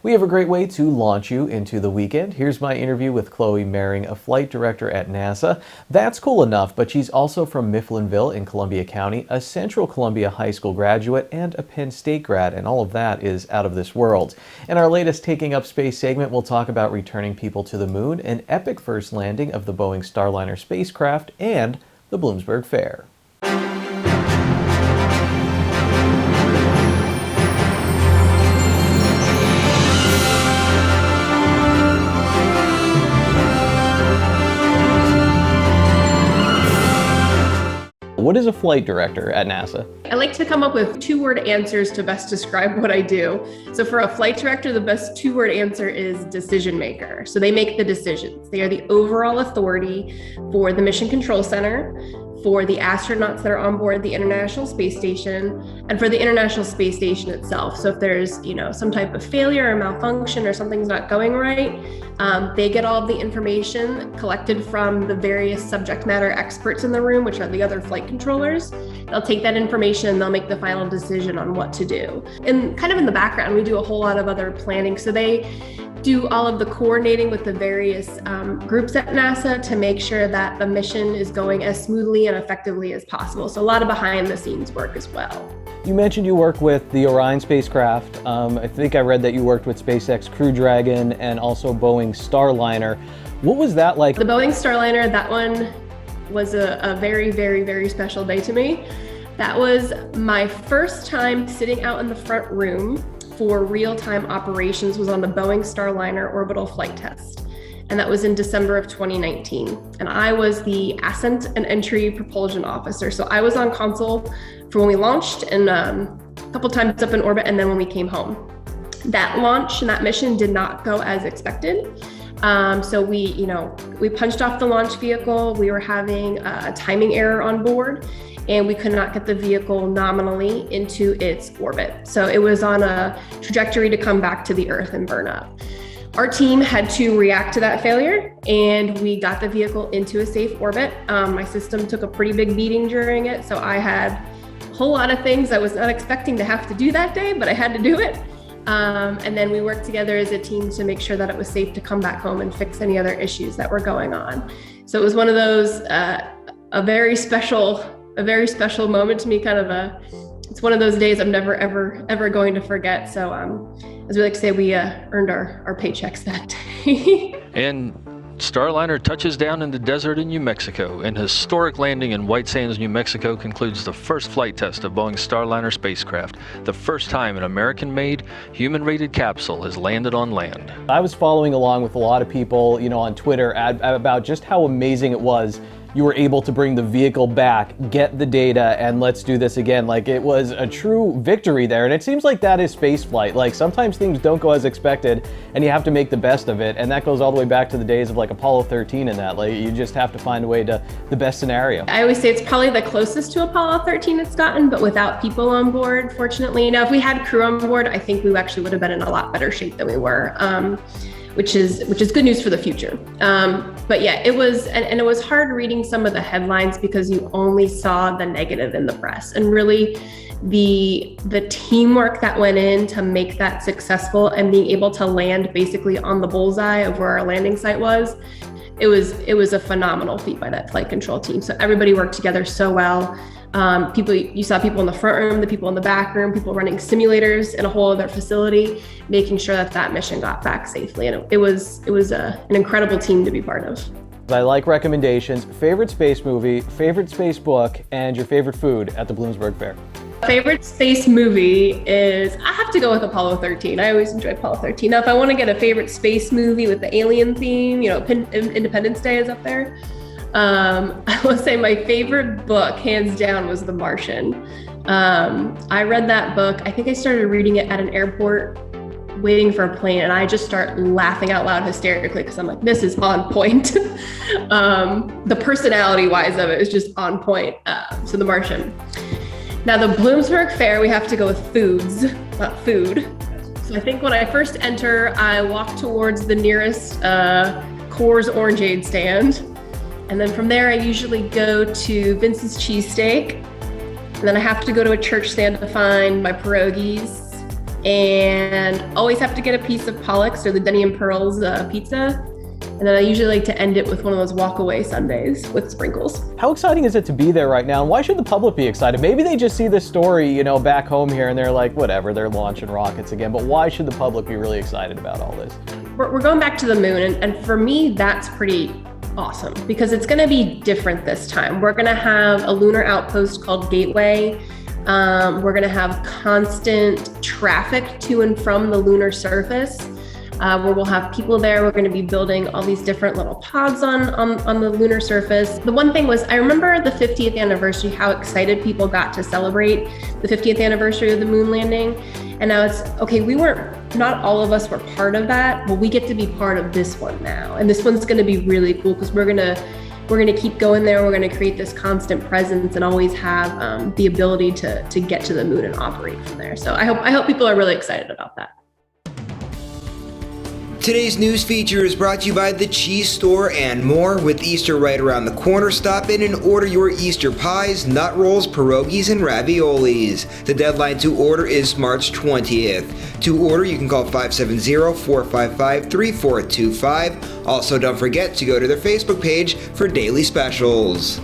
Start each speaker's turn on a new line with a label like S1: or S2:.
S1: We have a great way to launch you into the weekend. Here's my interview with Chloe Mehring, a flight director at NASA. That's cool enough, but she's also from Mifflinville in Columbia County, a Central Columbia High School graduate, and a Penn State grad, and all of that is out of this world. In our latest Taking Up Space segment, we'll talk about returning people to the moon, an epic first landing of the Boeing Starliner spacecraft, and the Bloomsburg Fair. What is a flight director at NASA?
S2: I like to come up with two-word answers to best describe what I do. So for a flight director, the best two-word answer is decision maker. So they make the decisions. They are the overall authority for the Mission Control Center, for the astronauts that are on board the International Space Station, and for the International Space Station itself. So if there's, some type of failure or malfunction or something's not going right, they get all of the information collected from the various subject matter experts in the room, which are the other flight controllers. They'll take that information and they'll make the final decision on what to do. And kind of in the background, we do a whole lot of other planning. So they do all of the coordinating with the various groups at NASA to make sure that the mission is going as smoothly and effectively as possible. So a lot of behind the scenes work as well.
S1: You mentioned you work with the Orion spacecraft. I think I read that you worked with SpaceX Crew Dragon and also Boeing Starliner. What was that like?
S2: The Boeing Starliner, that one was a very, very, very special day to me. That was my first time sitting out in the front room for real-time operations was on the Boeing Starliner orbital flight test. And that was in December of 2019. And I was the ascent and entry propulsion officer. So I was on console for when we launched and a couple times up in orbit and then when we came home. That launch and that mission did not go as expected. So we punched off the launch vehicle. We were having a timing error on board, and we could not get the vehicle nominally into its orbit. So it was on a trajectory to come back to the Earth and burn up. Our team had to react to that failure, and we got the vehicle into a safe orbit. My system took a pretty big beating during it, so I had a whole lot of things I was not expecting to have to do that day, but I had to do it. And then we worked together as a team to make sure that it was safe to come back home and fix any other issues that were going on. So it was one of those, a very special moment to me, it's one of those days I'm never, ever going to forget. So as we like to say, we earned our paychecks that day.
S3: And Starliner touches down in the desert in New Mexico. An historic landing in White Sands, New Mexico concludes the first flight test of Boeing's Starliner spacecraft, the first time an American-made, human-rated capsule has landed on land.
S1: I was following along with a lot of people, on Twitter about just how amazing it was. You were able to bring the vehicle back, get the data, and let's do this again. Like, it was a true victory there. And it seems like that is spaceflight. Like, sometimes things don't go as expected and you have to make the best of it. And that goes all the way back to the days of like Apollo 13 and that. Like, you just have to find a way to the best scenario.
S2: I always say it's probably the closest to Apollo 13 it's gotten, but without people on board, fortunately. Now, if we had crew on board, I think we actually would have been in a lot better shape than we were. Which is good news for the future. But yeah, it was, and it was hard reading some of the headlines because you only saw the negative in the press, and really the teamwork that went in to make that successful and being able to land basically on the bullseye of where our landing site was, it was a phenomenal feat by that flight control team. So everybody worked together so well. You saw people in the front room, the people in the back room, people running simulators in a whole other facility, making sure that mission got back safely. And it was an incredible team to be part of.
S1: I like recommendations. Favorite space movie, favorite space book, and your favorite food at the Bloomsburg Fair.
S2: Favorite space movie is, I have to go with Apollo 13. I always enjoy Apollo 13. Now, if I want to get a favorite space movie with the alien theme, Independence Day is up there. I will say my favorite book, hands down, was The Martian. I read that book. I think I started reading it at an airport waiting for a plane, and I just start laughing out loud hysterically because I'm like, this is on point. The personality wise of it is just on point. So The Martian. Now the Bloomsburg Fair, we have to go with foods, not food. So I think when I first enter, I walk towards the nearest Coors Orangeade stand. And then from there, I usually go to Vince's Cheesesteak. And then I have to go to a church stand to find my pierogies. and always have to get a piece of Pollock's or the Denny and Pearl's pizza. And then I usually like to end it with one of those walk-away sundaes with sprinkles.
S1: How exciting is it to be there right now? And why should the public be excited? Maybe they just see this story, you know, back home here and they're like, whatever, they're launching rockets again. But why should the public be really excited about all this?
S2: We're going back to the moon. And for me, that's pretty awesome because it's going to be different this time. We're going to have a lunar outpost called Gateway. We're going to have constant traffic to and from the lunar surface. Where we'll have people there. We're going to be building all these different little pods on the lunar surface. The one thing was, I remember the 50th anniversary, how excited people got to celebrate the 50th anniversary of the moon landing. And now it's, okay, not all of us were part of that, but we get to be part of this one now. And this one's going to be really cool because we're going to keep going there. We're going to create this constant presence and always have the ability to get to the moon and operate from there. So I hope people are really excited about that.
S4: Today's news feature is brought to you by the Cheese Store and more. With Easter right around the corner, stop in and order your Easter pies, nut rolls, pierogies, and raviolis. The deadline to order is March 20th. To order, you can call 570-455-3425. Also, don't forget to go to their Facebook page for daily specials.